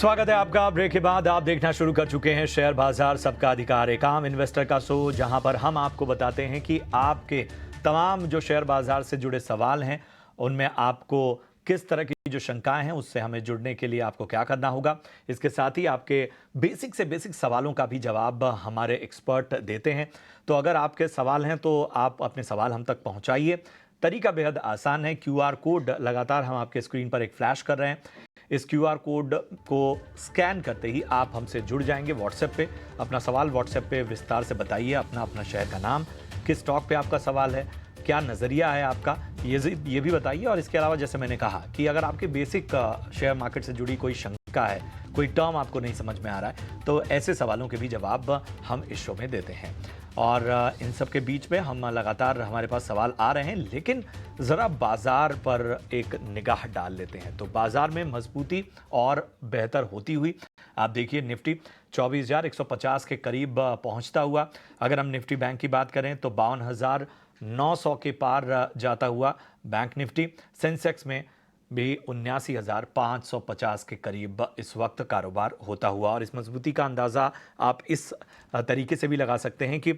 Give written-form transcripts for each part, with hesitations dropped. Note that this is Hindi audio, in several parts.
स्वागत है आपका। ब्रेक के बाद आप देखना शुरू कर चुके हैं शेयर बाजार सबका अधिकार, एक आम इन्वेस्टर का शो, जहां पर हम आपको बताते हैं कि आपके तमाम जो शेयर बाजार से जुड़े सवाल हैं उनमें आपको किस तरह की जो शंकाएं हैं उससे हमें जुड़ने के लिए आपको क्या करना होगा। इसके साथ ही आपके बेसिक से बेसिक सवालों का भी जवाब हमारे एक्सपर्ट देते हैं। तो अगर आपके सवाल हैं तो आप अपने सवाल हम तक पहुंचाइए। तरीका बेहद आसान है। क्यूआर कोड लगातार हम आपके स्क्रीन पर एक फ्लैश कर रहे हैं। इस क्यूआर कोड को स्कैन करते ही आप हमसे जुड़ जाएंगे व्हाट्सएप पे। अपना सवाल व्हाट्सएप पे विस्तार से बताइए, अपना शहर का नाम, किस स्टॉक पे आपका सवाल है, क्या नज़रिया है आपका, ये भी बताइए। और इसके अलावा जैसे मैंने कहा कि अगर आपके बेसिक शेयर मार्केट से जुड़ी कोई शंका है, कोई टर्म आपको नहीं समझ में आ रहा है, तो ऐसे सवालों के भी जवाब हम इस शो में देते हैं। और इन सब के बीच में हम लगातार हमारे पास सवाल आ रहे हैं, लेकिन ज़रा बाज़ार पर एक निगाह डाल लेते हैं। तो बाज़ार में मजबूती और बेहतर होती हुई आप देखिए, निफ्टी 24,150 के करीब पहुंचता हुआ। अगर हम निफ्टी बैंक की बात करें तो 52,900 के पार जाता हुआ बैंक निफ्टी। सेंसेक्स में भी 79,550 के करीब इस वक्त कारोबार होता हुआ। और इस मजबूती का अंदाज़ा आप इस तरीके से भी लगा सकते हैं कि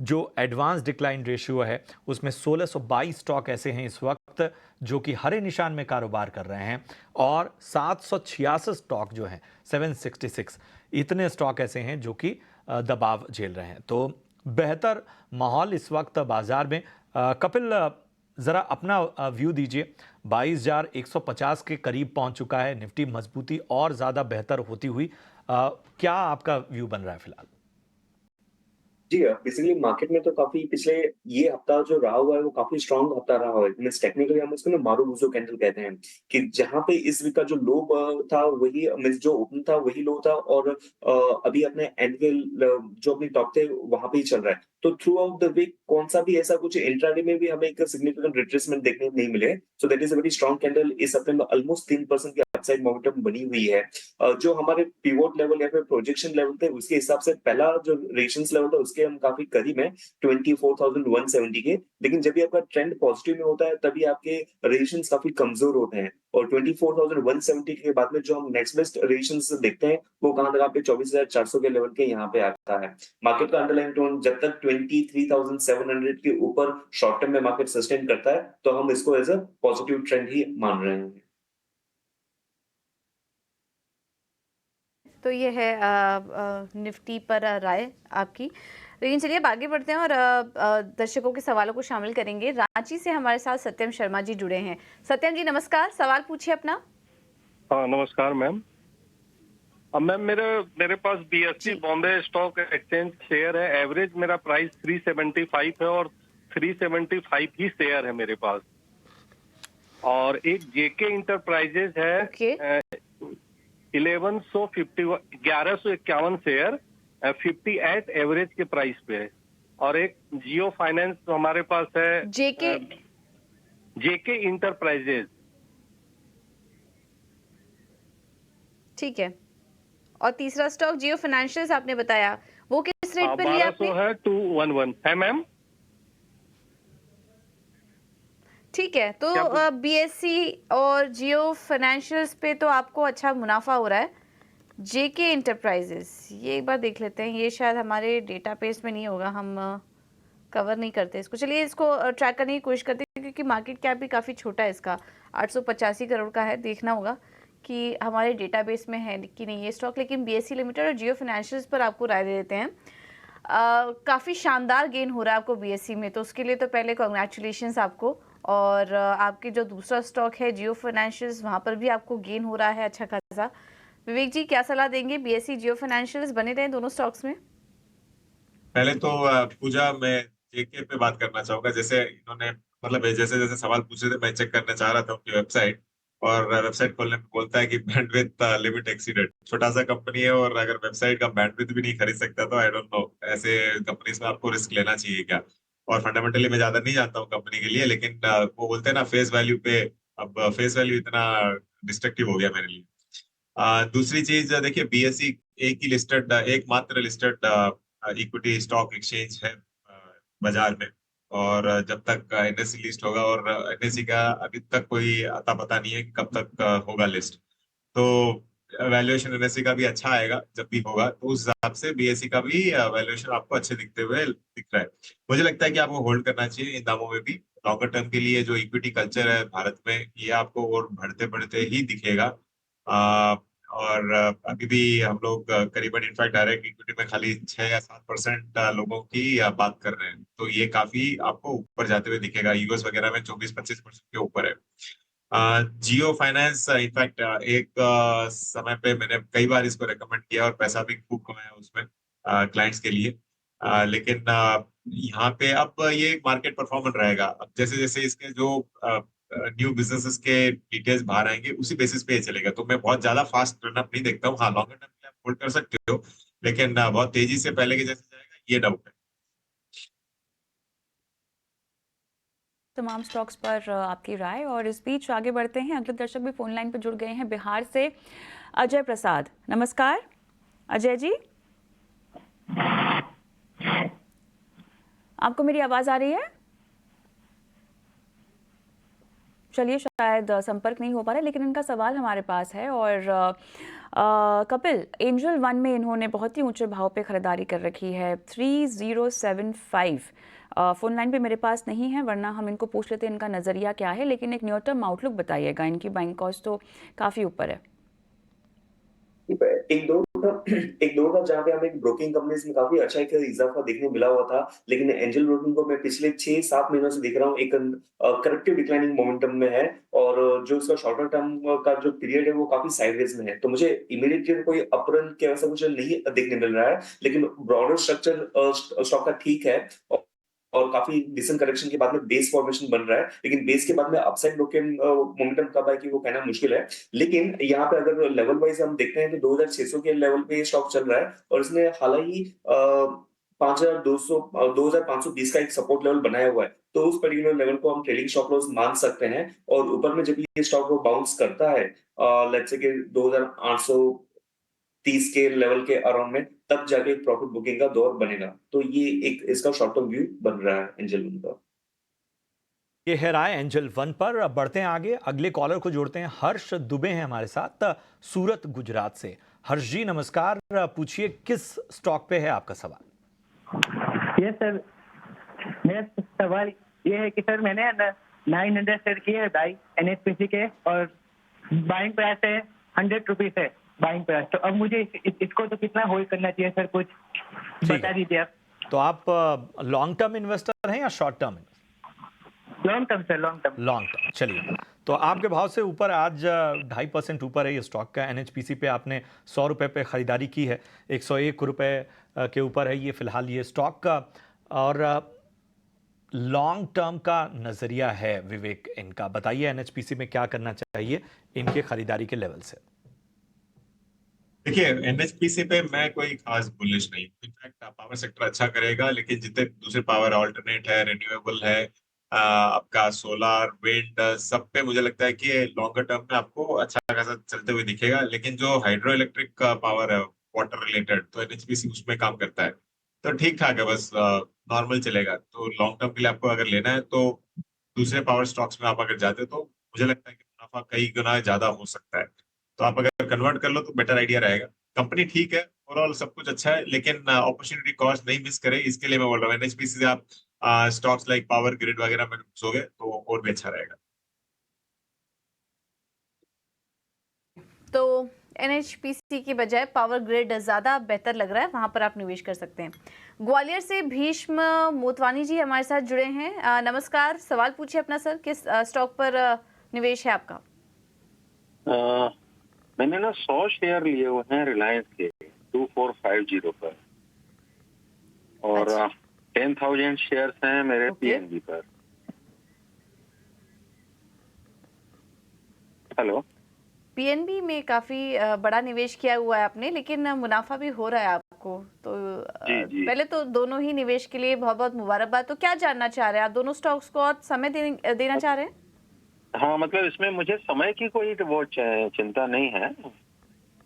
जो एडवांस डिक्लाइन रेशियो है उसमें 1622 स्टॉक ऐसे हैं इस वक्त जो कि हरे निशान में कारोबार कर रहे हैं, और 786 स्टॉक जो हैं 766 इतने स्टॉक ऐसे हैं जो कि दबाव झेल रहे हैं। तो बेहतर माहौल इस वक्त बाजार में। कपिल, ज़रा अपना व्यू दीजिए। 22,150 के करीब पहुंच चुका है निफ्टी, मजबूती और ज़्यादा बेहतर होती हुई। क्या आपका व्यू बन रहा है फिलहाल? जी, बेसिकली मार्केट में तो काफ़ी पिछले ये हफ्ता जो रहा हुआ है, वो काफ़ी स्ट्रॉन्ग हफ्ता रहा है। मीन्स टेक्निकली हम उसको ना मारुबुजो कैंडल कहते हैं कि जहाँ पे इस वीक का जो लो था वही मीन्स जो ओपन था वही लो था, और अभी अपने एनुअल जो अपनी टॉप थे वहाँ पे ही चल रहा है। तो थ्रू आउट द वीक कौन सा भी ऐसा कुछ इंट्राडे में भी हमें एक सिग्निफिकेंट रिट्रेसमेंट देखने नहीं मिले। So that is a very strong candle. इस हफ्ते में ऑलमोस्ट 3% की अपसाइड मोमेंटम बनी हुई है। जो हमारे पिवोट लेवल या फिर प्रोजेक्शन लेवल थे उसके हिसाब से पहला जो रेजिस्टेंस लेवल था उसके हम काफी करीब हैं 24,170 के। लेकिन जब भी आपका ट्रेंड पॉजिटिव में होता है तभी आपके रेजिस्टेंस काफी कमजोर होते हैं, और 24,170 के बाद में जो हम नेक्स्ट बेस्ट रेजिस्टेंस देखते हैं वो कहां तक आपके 24,400 के लेवल के यहाँ पे आता है। मार्केट का अंडरलाइन टोन जब तक 23,700 के ऊपर शॉर्ट टर्म में मार्केट सस्टेन करता है तो हम इसको एज अ पॉजिटिव ट्रेंड ही मान रहे हैं। तो ये है निफ्टी पर राय आपकी। लेकिन चलिए अब आगे बढ़ते हैं और दर्शकों के सवालों को शामिल करेंगे। रांची से हमारे साथ सत्यम शर्मा जी जुड़े हैं। सत्यम जी नमस्कार, सवाल पूछिए अपना। हाँ नमस्कार मैम। अब मैम मेरे पास BSE Bombay stock exchange share है। एवरेज मेरा प्राइस 375 है और 375 ही शेयर है मेरे पास। और एक JK इंटरप्राइजेज है, 1151 शेयर 58 एवरेज के प्राइस पे है। और एक जियो फाइनेंस हमारे पास है, JK इंटरप्राइजेज। ठीक है। और तीसरा स्टॉक जियो फाइनेंशियल्स आपने बताया, वो किस रेट पे लिया आपने? 1200 है, 211 है मैम। ठीक है, तो BSE और जियो फाइनेंशियल्स पे तो आपको अच्छा मुनाफा हो रहा है। JK इंटरप्राइजेस ये एक बार देख लेते हैं, ये शायद हमारे डेटाबेस में नहीं होगा, हम कवर नहीं करते इसको। चलिए इसको ट्रैक करने की कोशिश करते हैं क्योंकि मार्केट कैप भी काफ़ी छोटा है इसका, 885 करोड़ का है। देखना होगा कि हमारे डेटाबेस में है कि नहीं ये स्टॉक। लेकिन BSE लिमिटेड और जियो फाइनेंशियल्स पर आपको राय दे देते हैं। काफ़ी शानदार गेन हो रहा है आपको BSE में, तो उसके लिए तो पहले कॉन्ग्रेचुलेशंस आपको। और आपके जो दूसरा स्टॉक है जियो फाइनेंशियल्स, वहाँ पर भी आपको गेन हो रहा है अच्छा खासा। विवेक जी क्या सलाह देंगे? BSE जियो फाइनेंशियल्स बने रहे दोनों स्टॉक्स में? पहले तो पूजा, मैं JK पे बात करना चाहूंगा। जैसे इन्होंने मतलब जैसे जैसे सवाल पूछे थे मैं चेक करना चाह रहा था उनकी वेबसाइट, और वेबसाइट खोलने में बोलता है कि बैंडविड्थ लिमिट एक्सीडेड। छोटा सा कंपनी है और अगर वेबसाइट का बैंडविड्थ भी नहीं खरीद सकता तो आई डोंट नो ऐसे कंपनीज में आपको रिस्क लेना चाहिए क्या। और फंडामेंटली मैं ज्यादा नहीं जानता हूँ कंपनी के लिए, लेकिन वो बोलते हैं ना फेस वैल्यू पे। अब फेस वैल्यू इतना डिस्ट्रक्टिव हो गया मेरे लिए। दूसरी चीज देखिए, BSE एक मात्र लिस्टेड इक्विटी स्टॉक एक्सचेंज है बाजार में। और जब तक NSE लिस्ट होगा, और NSE का अभी तक कोई अता पता नहीं है कि कब तक होगा लिस्ट। तो वैल्यूएशन एनएससी का भी अच्छा आएगा जब भी होगा, तो उस हिसाब से बीएससी का भी वैल्यूएशन आपको अच्छे दिखते हुए दिख रहा है। मुझे लगता है कि आपको होल्ड करना चाहिए इन दामों में भी। लॉन्गर टर्म के लिए जो इक्विटी कल्चर है भारत में, ये आपको और बढ़ते बढ़ते ही दिखेगा। और अभी भी हम लोग करीबन इनफैक्ट डायरेक्ट इक्विटी में खाली 6 या 7% लोगों की बात कर रहे हैं, तो ये काफी आपको ऊपर जाते हुए दिखेगा। यूएस वगैरह में 24-25% के ऊपर है। जियो फाइनेंस इनफैक्ट एक समय पे मैंने कई बार इसको रेकमेंड किया और पैसा भी खूब कमाया उसमें क्लाइंट्स के लिए। लेकिन यहाँ पे अब ये मार्केट परफॉर्मेंस रहेगा। अब जैसे जैसे इसके जो न्यू बिजनेसेस के डिटेल्स बाहर आएंगे उसी बेसिस पे ये चलेगा, तो मैं बहुत ज्यादा फास्ट रन अप नहीं देखता हूँ। हाँ, लॉन्गर टर्म के लिए आप होल्ड कर सकते हो, लेकिन बहुत तेजी से पहले के जैसे जाएगा ये डाउट है। तमाम स्टॉक्स पर आपकी राय। और इस बीच आगे बढ़ते हैं, अगले दर्शक भी फोन लाइन पर जुड़ गए हैं बिहार से। अजय प्रसाद, नमस्कार अजय जी, आपको मेरी आवाज आ रही है? चलिए, शायद संपर्क नहीं हो पा रहा, लेकिन इनका सवाल हमारे पास है। और कपिल, एंजल वन में इन्होंने बहुत ही ऊंचे भाव पे खरीदारी कर रखी है, 3075। फोन लाइन पे मेरे पास नहीं है, वरना हम इनको पूछ लेते हैं इनका नज़रिया क्या है, लेकिन एक न्यू टर्म आउटलुक बताइएगा। इनकी बाइंग कॉस्ट तो काफ़ी ऊपर है। एक दौर था जहाँ पे हमें ब्रोकिंग कंपनीज में काफी अच्छा एक इजाफा देखने मिला हुआ था, लेकिन एंजल ब्रोकिंग को मैं पिछले 6-7 महीनों से देख रहा हूँ एक करेक्टिव डिक्लाइनिंग मोमेंटम में है, और जो इसका शॉर्टर टर्म का जो पीरियड है वो काफी साइडवेज में है। तो मुझे इमीडिएटली कोई अपरन के वैसा कुछ नहीं देखने मिल रहा है, लेकिन ब्रॉडर स्ट्रक्चर स्टॉक का ठीक है, और काफी डिसेंट करेक्शन के बाद में बेस फॉर्मेशन बन रहा है, लेकिन बेस के बाद में अपसाइड मोमेंटम कब है कि वो कहना मुश्किल है। लेकिन यहाँ पे अगर लेवल वाइज हम देखते हैं तो 2600 के लेवल पे स्टॉक चल रहा है, और इसने हालांकि 5200 2520 का एक सपोर्ट लेवल बनाया हुआ है, तो उस पर्टिकुलर लेवल को हम ट्रेडिंग स्टॉप लॉस मान सकते हैं। और ऊपर में जब ये स्टॉक को बाउंस करता है लेट्स से कि 2830 के लेवल के अराउंड में, तब जाके एक प्रॉफिट बुकिंग का दौर बनेगा। तो ये एक इसका शॉर्ट टर्म व्यू बन रहा है एंजल वन का। ये है राय एंजल वन पर। अब बढ़ते हैं आगे, अगले कॉलर को जोड़ते हैं। हर्ष दुबे हैं हमारे साथ सूरत गुजरात से। हर्ष जी नमस्कार, पूछिए किस स्टॉक पे है आपका सवाल? यस सर, मेरा सवाल ये है कि सर मैंने 900 शेयर किए हैं बाई एनएचपीसी के, और बाइंग प्राइस है 100 रुपीज है बाइंग प्राइस। तो अब मुझे इसको तो कितना होल्ड करना चाहिए सर, कुछ बता दीजिए आप। तो आप लॉन्ग टर्म इन्वेस्टर हैं या short term? Long term sir, long term. Long term. चलिए, तो आपके भाव से ऊपर आज 2.5% ऊपर है ये स्टॉक का। एनएचपीसी पे आपने 100 रुपये पे खरीदारी की है, 101 रुपये के ऊपर है ये फिलहाल ये स्टॉक का। और लॉन्ग टर्म का नजरिया है विवेक इनका, बताइए एनएचपीसी में क्या करना चाहिए इनके खरीदारी के लेवल से? देखिए, एनएचपीसी पे मैं कोई खास बुलिश नहीं। इनफैक्ट पावर सेक्टर अच्छा करेगा, लेकिन जितने दूसरे पावर ऑल्टरनेट है, रिन्यूएबल है, आपका सोलर विंड, सब पे मुझे लगता है कि लॉन्गर टर्म में आपको अच्छा खासा चलते हुए दिखेगा। लेकिन जो हाइड्रो इलेक्ट्रिक का पावर है वाटर रिलेटेड, तो एनएचपीसी उसमें काम करता है, तो ठीक ठाक है, बस नॉर्मल चलेगा। तो लॉन्ग टर्म के लिए आपको अगर लेना है तो दूसरे पावर स्टॉक्स में आप अगर जाते हो तो मुझे लगता है कि मुनाफा कई गुना ज्यादा हो सकता है। तो आप अगर कन्वर्ट कर लो तो बेटर आइडिया रहेगा। कंपनी ठीक है, ओवरऑल सब कुछ अच्छा है, लेकिन अपॉर्चुनिटी कॉस्ट नहीं मिस करे, इसके लिए मैं बोल रहा हूँ एनएचपीसी से आप स्टॉक्स लाइक पावर ग्रिड वगैरह में घुसोगे तो और भी अच्छा रहेगा। तो एनएचपीसी की बजाय पावर ग्रिड ज़्यादा बेहतर लग रहा है, वहां पर आप निवेश कर सकते हैं। ग्वालियर से भीष्म मोतवानी जी हमारे साथ जुड़े हैं। नमस्कार, सवाल पूछिए अपना सर, किस स्टॉक पर निवेश है आपका? मैंने ना 100 शेयर लिए हुए हैं रिलायंस के 2450 पर, और 10,000 शेयर्स हैं मेरे पीएनबी पर। हेलो, पीएनबी में काफी बड़ा निवेश किया हुआ है आपने, लेकिन मुनाफा भी हो रहा है आपको, तो जी। पहले तो दोनों ही निवेश के लिए बहुत बहुत मुबारकबाद। तो क्या जानना चाह रहे हैं आप, दोनों स्टॉक्स को और समय देना चाह रहे हैं? हाँ, मतलब इसमें मुझे समय की कोई वो चिंता नहीं है,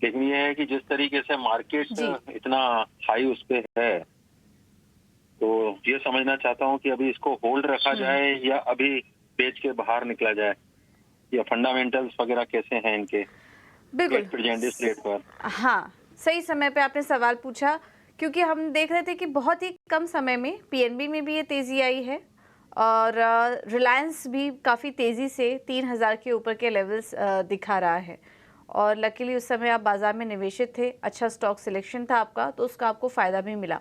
लेकिन ये है कि जिस तरीके से मार्केट इतना हाई उस पे है, तो ये समझना चाहता हूँ कि अभी इसको होल्ड रखा जाए या अभी बेच के बाहर निकला जाए, या फंडामेंटल्स वगैरह कैसे हैं इनके? बिल्कुल। 8% इस रेट पर। हाँ, सही समय पे आपने सवाल पूछा, क्योंकि हम देख रहे थे कि बहुत ही कम समय में पीएनबी में भी ये तेज़ी आई है और रिलायंस भी काफ़ी तेज़ी से 3000 के ऊपर के लेवल्स दिखा रहा है और लकीली उस समय आप बाज़ार में निवेशित थे, अच्छा स्टॉक सिलेक्शन था आपका, तो उसका आपको फ़ायदा भी मिला।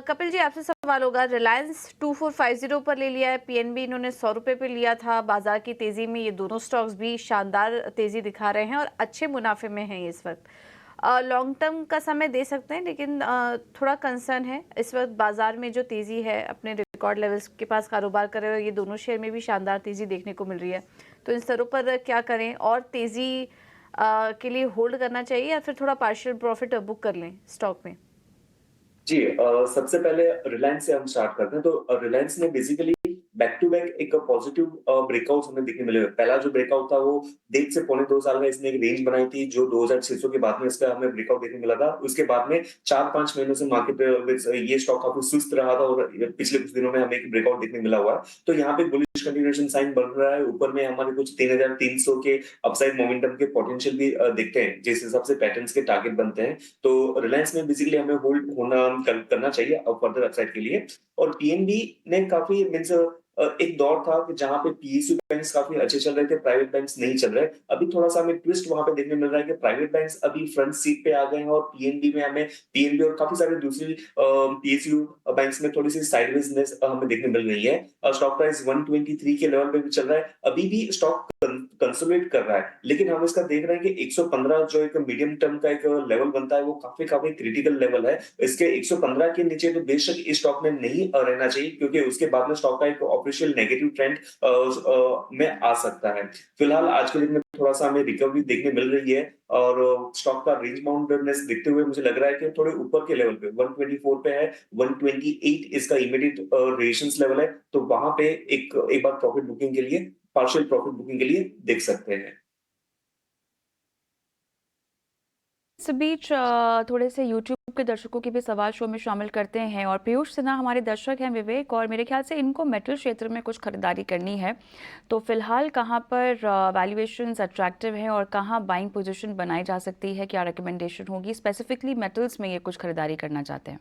कपिल जी, आपसे सवाल होगा, रिलायंस 2450 पर ले लिया है, पीएनबी इन्होंने 100 रुपये पे लिया था। बाजार की तेज़ी में ये दोनों स्टॉक्स भी शानदार तेज़ी दिखा रहे हैं और अच्छे मुनाफे में हैं इस वक्त। लॉन्ग टर्म का समय दे सकते हैं, लेकिन थोड़ा कंसर्न है इस वक्त बाजार में जो तेज़ी है, अपने रिकॉर्ड लेवल्स के पास कारोबार कर रहे हो, ये दोनों शेयर में भी शानदार तेज़ी देखने को मिल रही है। तो इन स्तरों पर क्या करें, और तेज़ी के लिए होल्ड करना चाहिए या फिर थोड़ा पार्शियल प्रॉफिट बुक कर लें स्टॉक में? जी, सबसे पहले रिलायंस से हम स्टार्ट करते हैं। तो रिलायंस ने बेसिकली बैक टू बैक एक पॉजिटिव ब्रेकआउट हमें देखने मिले। पहला जो ब्रेकआउट था वो 1.5 से पौने 2 साल में इसने एक रेंज बनाई थी, जो 2600 के बाद में इसका हमें ब्रेकआउट देखने मिला था। उसके बाद में 4-5 महीनों से मार्केट ये स्टॉक काफी सुस्त रहा था और पिछले कुछ दिनों में हमें एक ब्रेकआउट देखने मिला हुआ है। तो यहाँ पे बुलिश कंटिन्यूएशन साइन बन रहा है। ऊपर में हमारे कुछ 3300 के अपसाइड मोमेंटम के पोटेंशियल भी दिखते हैं, जिस हिसाब से पैटर्न्स के टारगेट बनते हैं। तो रिलायंस में बेसिकली हमें होल्ड करना चाहिए फर्दर अपसाइड के लिए। और पीएनबी ने काफी मींस एक दौर था कि जहां पे पीएसयू बैंक्स काफी अच्छे चल रहे थे, प्राइवेट बैंक्स नहीं चल रहे। अभी थोड़ा सा हमें ट्विस्ट वहां पे देखने मिल रहा है कि प्राइवेट बैंक्स अभी फ्रंट सीट पे आ गए हैं और पीएनबी में हमें पीएनबी और काफी सारे दूसरी पीएसयू बैंक्स में थोड़ी सी साइडवेजनेस हमें देखने मिल रही है। स्टॉक प्राइस 123 के लेवल पे भी चल रहा है। अभी भी स्टॉक कंसोलिडेट कर रहा है, लेकिन हम इसका देख रहे हैं कि 115 जो एक मीडियम टर्म का एक लेवल बनता है, वो काफी क्रिटिकल लेवल है। इसके 115 के नीचे तो बेशक इस स्टॉक में नहीं रहना चाहिए, क्योंकि उसके बाद में स्टॉक का एक ऑफिशियल नेगेटिव ट्रेंड में आ सकता है। फिलहाल आज के दिन में थोड़ा सा हमें रिकवरी देखने मिल रही है और स्टॉक का रेंज बाउंडनेस देखते हुए मुझे लग रहा है कि थोड़े ऊपर के लेवल पे 124 पे है, 128 इसका इमीडिएट रेजिस्टेंस लेवल है। तो वहां पे एक बार प्रॉफिट बुकिंग के लिए, पार्शियल प्रॉफिट बुकिंग के लिए देख सकते हैं। इस बीच थोड़े से यूट्यूब के दर्शकों के भी सवाल शो में शामिल करते हैं। और पीयूष सिन्हा हमारे दर्शक हैं, विवेक, और मेरे ख्याल से इनको मेटल क्षेत्र में कुछ खरीदारी करनी है। तो फिलहाल कहाँ पर वैल्यूएशंस अट्रैक्टिव हैं और कहाँ बाइंग पोजीशन बनाई जा सकती है, क्या रिकमेंडेशन होगी? स्पेसिफिकली मेटल्स में ये कुछ खरीदारी करना चाहते हैं।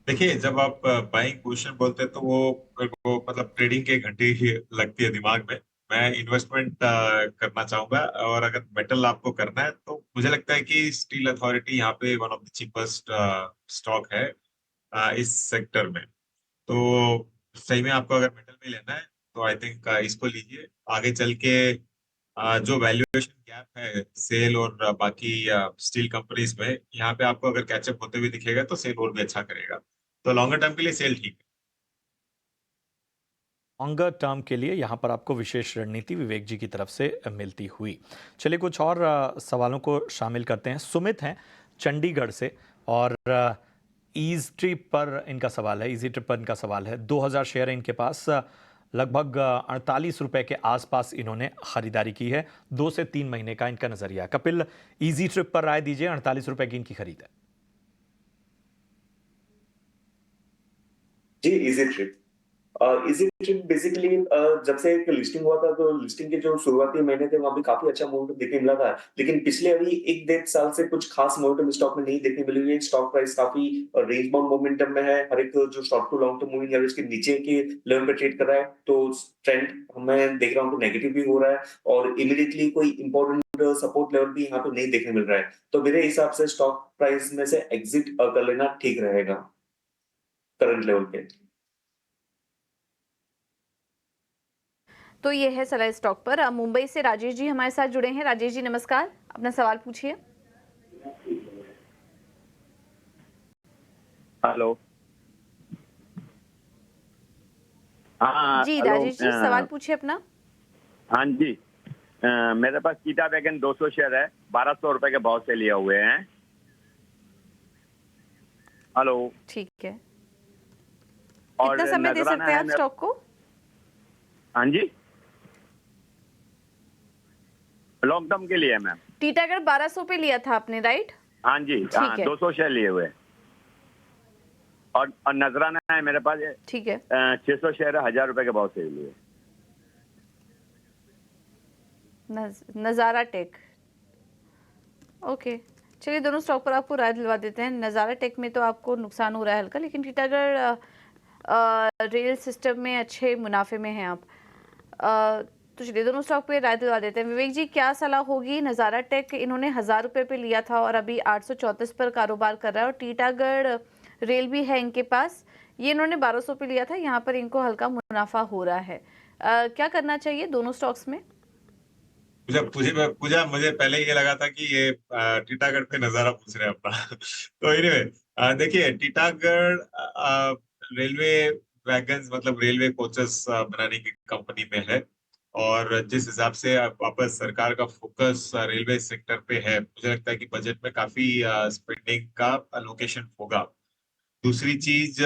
देखिए, जब आप बाइंग पोजीशन बोलते हैं तो वो मेरे को मतलब ट्रेडिंग के घंटे ही लगती है दिमाग में। मैं इन्वेस्टमेंट करना चाहूंगा, और अगर मेटल आपको करना है तो मुझे लगता है कि स्टील अथॉरिटी यहाँ पे one of the cheapest stock है इस सेक्टर में। तो सही में आपको अगर मेटल में लेना है तो आई थिंक इसको लीजिए। आगे चल के जो वैल्यूएशन गैप है सेल और बाकी स्टील कंपनीज में, यहाँ पे आपको अगर कैचअप होते हुए दिखेगा तो सेल और भी अच्छा करेगा। तो लॉन्गर टर्म के लिए सेल ठीक है। लॉन्गर टर्म के लिए यहाँ पर आपको विशेष रणनीति विवेक जी की तरफ से मिलती हुई। चलिए कुछ और सवालों को शामिल करते हैं। सुमित हैं चंडीगढ़ से और ईज ट्रिप पर इनका सवाल है। ईजी ट्रिप पर इनका सवाल है, 2000 शेयर है इनके पास, लगभग 48 रुपए के आसपास इन्होंने खरीदारी की है। 2 से 3 महीने का इनका नजरिया। कपिल, ईजी ट्रिप पर राय दीजिए, 48 रुपए की इनकी खरीद है। जी, इजी ट्रिप बेसिकली जब से एक लिस्टिंग हुआ था, तो लिस्टिंग के जो शुरुआती महीने थे वहां भी काफी अच्छा मोमेंटम देखने मिला था। लेकिन पिछले अभी 1-1.5 साल से कुछ खास मोमेंटम स्टॉक में नहीं देखने मिली हुई है। स्टॉक प्राइस काफी रेंज बाउंड मोमेंटम में है। हर एक जो short to long term moving average के नीचे के लेवल पे ट्रेड कर रहा है। तो ट्रेंड मैं देख रहा हूँ कि नेगेटिव भी हो रहा है और इमीडिएटली कोई इंपॉर्टेंट सपोर्ट लेवल भी यहाँ पे नहीं देखने मिल रहा है। तो मेरे हिसाब से स्टॉक प्राइस में से एग्जिट कर लेना ठीक रहेगा करंट लेवल पे। तो ये है सलाह स्टॉक पर। मुंबई से राजेश जी हमारे साथ जुड़े हैं। राजेश जी नमस्कार, अपना सवाल पूछिए। हेलो। हाँ जी राजेश जी, सवाल पूछिए अपना। हाँ जी, मेरे पास चीता वैगन 200 शेयर है, 1200 रुपए के भाव से लिए हुए हैं। हेलो। ठीक है, और कितना समय दे सकते हैं आप स्टॉक को? हाँ जी, लॉन्ग टर्म के लिए मैम। टीटागढ़ 1200 पे लिया था आपने, राइट? हाँ जी, हाँ 200 शेयर लिए हुए। और नजराना है मेरे पास, ठीक है, 600 शेयर है, 1000 रुपए के भाव से लिए। नजारा टेक, ओके, चलिए दोनों स्टॉक पर आपको राय दिलवा देते हैं। नज़ारा टेक में तो आपको नुकसान हो रहा है हल्का, लेकिन टीटागढ़ रेल सिस्टम में अच्छे मुनाफे में हैं आप। तो चलिए दोनों स्टॉक पे राय दिलवा देते हैं। विवेक जी, क्या सलाह होगी? नज़ारा टेक इन्होंने 1000 रुपये पे लिया था और अभी 834 पर कारोबार कर रहा है, और टीटागढ़ रेल भी है इनके पास, ये इन्होंने 1200 पे लिया था, यहाँ पर इनको हल्का मुनाफा हो रहा है। क्या करना चाहिए दोनों स्टॉक्स में? पूजा मुझे पहले ये लगा था कि ये टीटागढ़ पे नजारा पूछ रहे हैं अपना। तो एनीवे देखिए, टीटागढ़ रेलवे वैगन्स मतलब रेलवे कोचेस बनाने की कंपनी में है, और जिस हिसाब से वापस सरकार का फोकस रेलवे सेक्टर पे है, मुझे लगता है कि बजट में काफी स्पेंडिंग का अलोकेशन होगा। दूसरी चीज,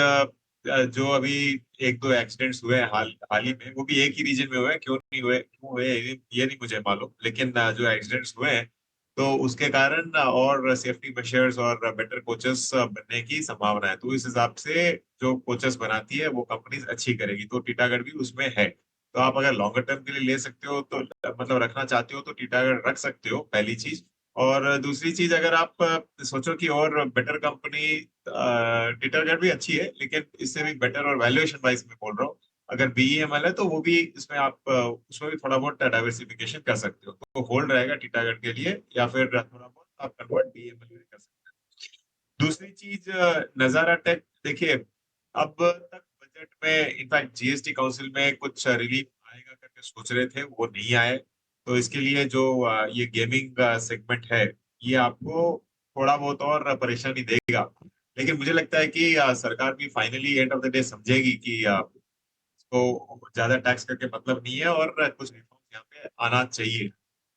जो अभी एक दो एक्सीडेंट्स हुए हैं हाल ही में, वो भी एक ही रीजन में हुए हैं, क्यों हुए ये नहीं मुझे मालूम, लेकिन जो एक्सीडेंट्स हुए हैं तो उसके कारण और सेफ्टी मेजर्स और बेटर कोचेस बनने की संभावना है। तो इस हिसाब से जो कोचेस बनाती है वो कंपनीज अच्छी करेगी, तो टीटागढ़ भी उसमें है। तो आप अगर लॉन्गर टर्म के लिए ले सकते हो तो मतलब रखना चाहते हो तो टीटागढ़ रख सकते हो, पहली चीज। और दूसरी चीज, अगर आप सोचो कि और बेटर कंपनी, टीटागढ़ भी अच्छी है लेकिन इससे भी बेटर और वैल्यूएशन वाइज में बोल रहा हूँ, अगर बीईएमएल है तो वो भी इसमें आप उसमें भी थोड़ा बहुत डाइवर्सिफिकेशन कर सकते हो, तो होल्ड रहेगा टीटागढ़ के लिए, या फिर थोड़ा बहुत आप कन्वर्ट बीईएमएल में कर सकते हो। दूसरी चीज, नजारा टेक देखिए, अब तक बजट में इनफैक्ट जीएसटी काउंसिल में कुछ रिलीफ आएगा करके सोच रहे थे, वो नहीं आए। तो इसके लिए जो ये गेमिंग सेगमेंट है, ये आपको थोड़ा बहुत और परेशानी देगा। लेकिन मुझे लगता है कि सरकार भी finally end of the day समझेगी कि इसको ज्यादा टैक्स करके मतलब नहीं है, और कुछ रिफॉर्म यहाँ पे आना चाहिए।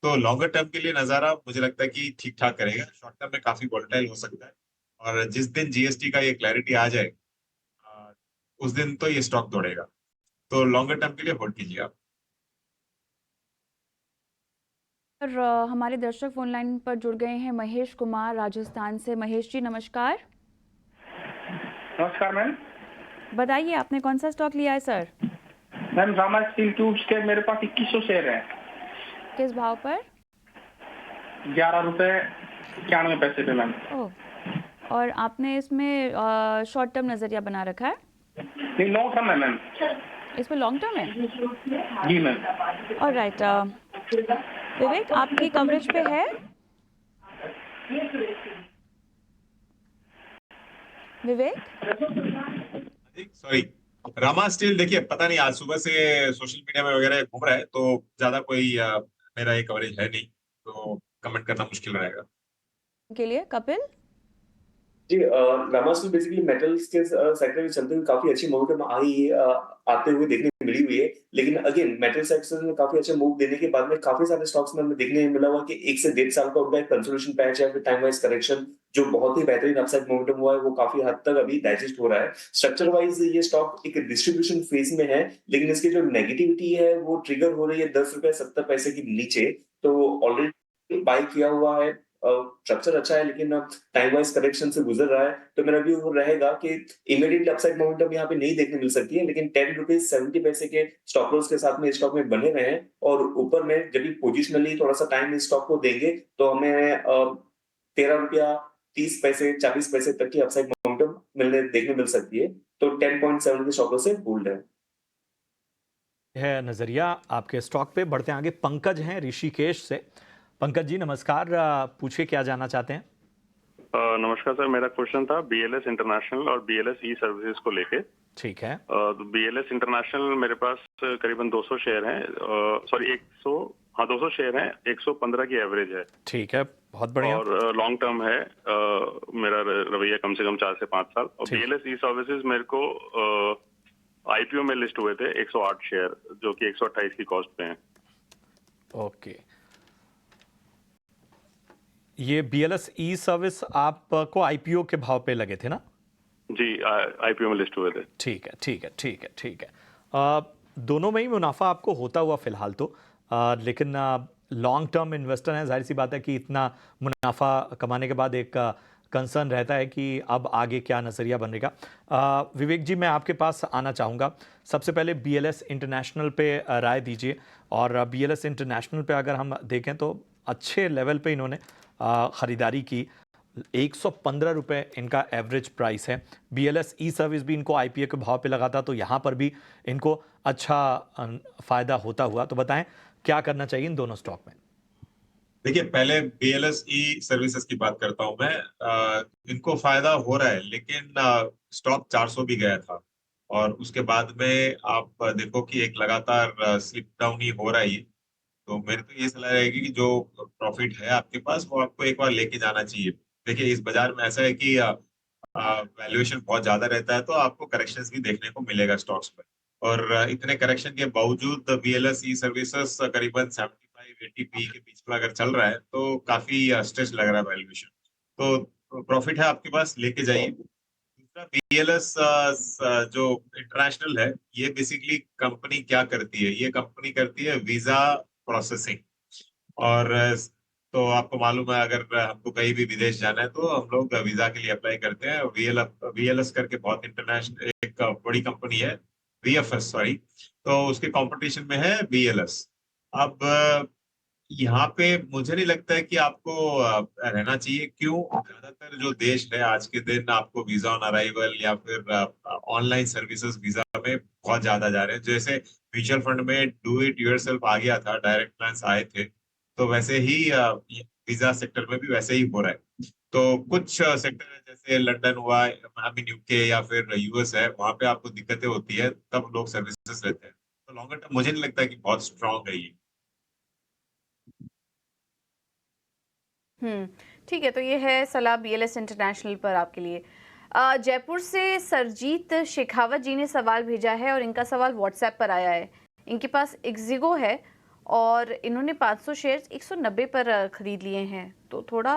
तो लॉन्गर टर्म के लिए नजारा मुझे लगता है कि ठीक ठाक करेगा, शॉर्ट टर्म में काफी वोलेटाइल हो सकता है, और जिस दिन जीएसटी का ये क्लैरिटी आ जाए उस दिन तो ये स्टॉक दौड़ेगा। तो लॉन्गर टर्म के लिए होल्ड कीजिए आप। और हमारे दर्शक फोन लाइन पर जुड़ गए हैं महेश कुमार राजस्थान से। महेश जी नमस्कार। नमस्कार मैम। बताइए आपने कौन सा स्टॉक लिया है sir? Ma'am Rama steel tubes के मेरे पास 2100 शेयर है। किस भाव पर? 11 रुपए 91 पैसे पे मैम। ओह, और आपने इसमें शॉर्ट टर्म नजरिया बना रखा है? नहीं, लॉन्ग टर्म है मैम। इसमें लॉन्ग टर्म है? जी मैम। ऑलराइट, विवेक आपकी कवरेज पे है? विवेक सॉरी, रामा स्टील देखिए, पता नहीं आज सुबह से सोशल मीडिया में वगैरह घूम रहा है, तो ज्यादा कोई मेरा ये कवरेज है नहीं, तो कमेंट करना मुश्किल रहेगा। के लिए कपिल? जी, रामा स्टील बेसिकली मेटल्स के सेक्टर में चलते हुए काफी अच्छी मोमेंटम आते हुए देखने को मिली हुई है। लेकिन अगेन मेटल सेक्टर में काफी अच्छा मूव देने के बाद में काफी सारे स्टॉक्स में हमें देखने मिला हुआ कि 1 से 1.5 साल का उनका एक कंसोलिडेशन पैच है, फिर टाइम वाइज करेक्शन जो बहुत ही बेहतरीन अपसाइड मोमेंटम हुआ है, वो काफी हद तक अभी डाइजेस्ट हो रहा है। स्ट्रक्चर वाइज ये स्टॉक एक डिस्ट्रीब्यूशन फेज में है, लेकिन इसकी जो नेगेटिविटी है वो ट्रिगर हो रही है 10 रुपए 70 पैसे के नीचे। तो ऑलरेडी बाय किया हुआ है, स्ट्रक्चर अच्छा है, लेकिन टाइम वाइज करेक्शन से गुजर रहा है। तो मेरा व्यू रहेगा कि इमीडिएटली अपसाइड मोमेंटम यहाँ पे नहीं देखने मिल सकती है, लेकिन 10 रुपीज 70 पैसे के स्टॉप लॉस के साथ में स्टॉक में बने रहे, और ऊपर में जब भी पोजिशनली थोड़ा सा टाइम इस स्टॉक को देंगे तो हमें 13 रुपया 30 पैसे 40 पैसे तक की अपसाइड मोमेंटम देखने मिल सकती है। तो 10.7 के स्टॉप लॉस से होल्ड है नजरिया आपके स्टॉक पे। बढ़ते हैं आगे, पंकज हैं ऋषिकेश से। पंकज जी नमस्कार, पूछिए क्या जानना चाहते हैं? नमस्कार सर, मेरा क्वेश्चन था बीएलएस इंटरनेशनल और बीएलएस ई सर्विसेज को लेके। ठीक है। बीएलएस इंटरनेशनल मेरे पास करीबन 200 शेयर हैं, सॉरी 200 शेयर हैं, 115 की एवरेज है। ठीक है, बहुत बढ़िया। और लॉन्ग टर्म है, मेरा रवैया कम से कम 4 से 5 साल। और बीएलएस ई सर्विसेज मेरे को आईपीओ में लिस्ट हुए थे 108 शेयर, जो कि 128 की कॉस्ट पे हैं। ओके, ये बीएलएस ई सर्विस आपको आईपीओ के भाव पे लगे थे ना? जी, आईपीओ में लिस्ट हुए थे। ठीक है, ठीक है, ठीक है, ठीक है। दोनों में ही मुनाफा आपको होता हुआ फिलहाल तो, लेकिन लॉन्ग टर्म इन्वेस्टर हैं, जाहिर सी बात है कि इतना मुनाफा कमाने के बाद एक कंसर्न रहता है कि अब आगे क्या नज़रिया बनेगा। विवेक जी, मैं आपके पास आना चाहूँगा। सबसे पहले बीएलएस इंटरनेशनल पे राय दीजिए, और बीएलएस इंटरनेशनल पे अगर हम देखें तो अच्छे लेवल पे इन्होंने ख़रीदारी की। 115 रुपये इनका एवरेज प्राइस है। BLS ई सर्विस भी इनको IPO के भाव पे लगा था, तो यहाँ पर भी इनको अच्छा फ़ायदा होता हुआ। तो बताएं क्या करना चाहिए इन दोनों स्टॉक में? देखिए, पहले BLS ई सर्विसेज की बात करता हूं मैं। इनको फायदा हो रहा है, लेकिन स्टॉक 400 भी गया था और उसके बाद में आप देखो कि एक लगातार स्लिप डाउन ही हो रहा है ये। तो मेरी तो ये सलाह रहेगी कि जो प्रॉफिट है आपके पास वो आपको एक बार लेके जाना चाहिए। देखिए, इस बाजार में ऐसा है कि वैल्यूएशन बहुत ज्यादा रहता है, तो आपको करेक्शंस भी देखने को मिलेगा स्टॉक्स में। और इतने करेक्शन के बावजूद BLS ई सर्विसेज करीबन 75-80 पी के बीच में अगर चल रहा है, तो काफी स्ट्रेच लग रहा है वैल्यूएशन। तो प्रॉफिट है आपके पास, लेके जाइए। दूसरा, BLS जो इंटरनेशनल है, ये बेसिकली कंपनी क्या करती है? ये कंपनी करती है वीजा प्रोसेसिंग। और तो आपको मालूम है, अगर हमको कहीं भी विदेश जाना है तो हम लोग वीजा के लिए अप्लाई करते हैं। VLS करके बहुत इंटरनेशनल एक बड़ी कंपनी है, VFS सॉरी, तो उसके कंपटीशन में है BLS। अब यहाँ पे मुझे नहीं लगता है कि आपको रहना चाहिए। क्यों? ज्यादातर जो देश है आज के दिन, आपको वीजा ऑन अराइवल या फिर ऑनलाइन सर्विसेज वीजा में बहुत ज्यादा जा रहे हैं। जैसे म्यूचुअल फंड में डू इट योरसेल्फ आ गया था, डायरेक्ट प्लान्स आए थे, तो वैसे ही वीजा सेक्टर में भी वैसे ही हो रहा है। तो कुछ सेक्टर है, जैसे लंदन हुआ, आई मीन UK या फिर US है, वहां पे आपको दिक्कतें होती है, तब लोग सर्विसेज लेते हैं। तो लॉन्गर टर्म मुझे नहीं लगता कि बहुत स्ट्रांग है ये। ठीक है, तो ये है सलाह BLS इंटरनेशनल पर आपके लिए। जयपुर से सरजीत शेखावत जी ने सवाल भेजा है और इनका सवाल व्हाट्सएप पर आया है। इनके पास एग्जिगो है और इन्होंने 500 शेयर्स 190 पर खरीद लिए हैं। तो थोड़ा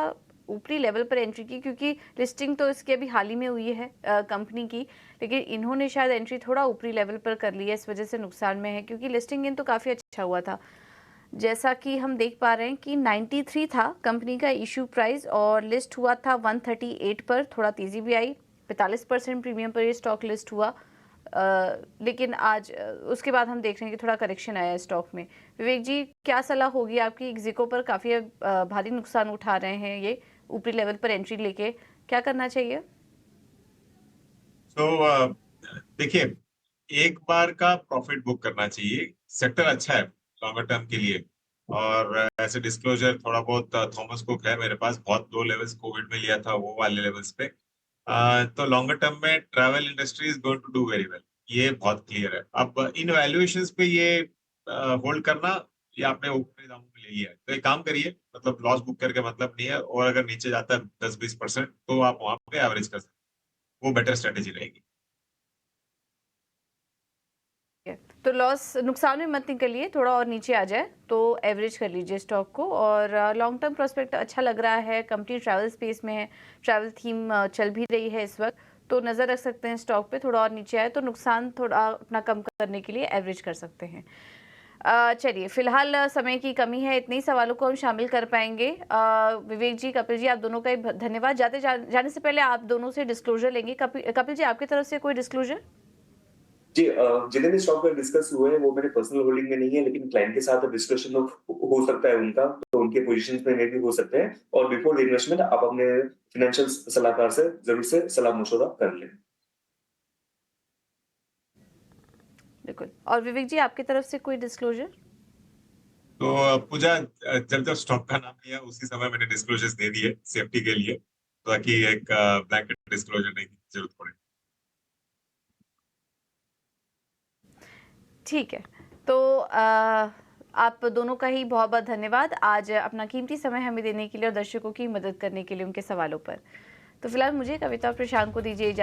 ऊपरी लेवल पर एंट्री की, क्योंकि लिस्टिंग तो इसकी अभी हाल ही में हुई है कंपनी की, लेकिन इन्होंने शायद एंट्री थोड़ा ऊपरी लेवल पर कर ली है, इस वजह से नुकसान में है, क्योंकि लिस्टिंग इन तो काफ़ी अच्छा हुआ था। जैसा कि हम देख पा रहे हैं कि 93 था कंपनी का इशू प्राइस और लिस्ट हुआ था 138 पर। थोड़ा तेज़ी भी आई, 45% प्रीमियम पर ये स्टॉक लिस्ट हुआ। लेकिन आज उसके बाद हम देख रहे हैं कि थोड़ा करेक्शन आया है स्टॉक में। विवेक जी, क्या सलाह होगी आपकी? एग्जिको पर काफ़ी भारी नुकसान उठा रहे हैं, ये ऊपरी लेवल पर एंट्री लेके क्या करना चाहिए? तो देखिए, एक बार का प्रॉफिट बुक करना चाहिए। सेक्टर अच्छा है लॉन्गर टर्म के लिए, और ऐसे डिस्क्लोजर थोड़ा बहुत थॉमस कुक है मेरे पास, बहुत लो लेवल्स कोविड में लिया था, वो वाले लेवल्स पे। तो लॉन्गर टर्म में travel industry is going to do very well, ये बहुत क्लियर है। अब इन वैल्यूएशंस पे ये होल्ड करना, ये आपने ऊपरी दामों में ले लिया है, तो एक काम करिए, मतलब लॉस बुक करके मतलब नहीं है। और अगर नीचे जाता है 10-20%, तो आप वहां पे एवरेज कर सकते हैं, वो बेटर स्ट्रेटेजी रहेगी। तो नुकसान में मत निकलिए, थोड़ा और नीचे आ जाए तो एवरेज कर लीजिए स्टॉक को। और लॉन्ग टर्म प्रोस्पेक्ट अच्छा लग रहा है, कंपनी ट्रैवल स्पेस में है, ट्रैवल थीम चल भी रही है इस वक्त, तो नज़र रख सकते हैं स्टॉक पे। थोड़ा और नीचे आए तो नुकसान थोड़ा अपना कम करने के लिए एवरेज कर सकते हैं। चलिए, फिलहाल समय की कमी है, इतने ही सवालों को हम शामिल कर पाएंगे। विवेक जी, कपिल जी, आप दोनों का धन्यवाद। जाने से पहले आप दोनों से डिस्क्लोजर लेंगे। कपिल जी, आपकी तरफ से कोई डिस्क्लोजर? जी, जितने भी स्टॉक पर डिस्कस हुए हैं वो मेरे पर्सनल होल्डिंग में नहीं है, लेकिन क्लाइंट के साथ डिस्कशन हो सकता है उनका, तो उनके पोजीशंस में भी हो सकते हैं। और बिफोर द इन्वेस्टमेंट आप अपने फाइनेंशियल सलाहकार से जरूर से सलाह मशवरा कर लें। बिल्कुल। और विवेक जी, आपकी तरफ से कोई डिस्क्लोजर? तो पूजा, जब स्टॉक का नाम लिया उसी समय मैंने डिस्क्लोजर्स दे दिए सेफ्टी के लिए, ताकि एक ब्लैंकेट डिस्क्लोजर नहीं की जरूरत पड़े। ठीक है, तो आप दोनों का ही बहुत बहुत धन्यवाद आज अपना कीमती समय हमें देने के लिए और दर्शकों की मदद करने के लिए उनके सवालों पर। तो फिलहाल मुझे, कविता और प्रशांत को दीजिए इजाजत।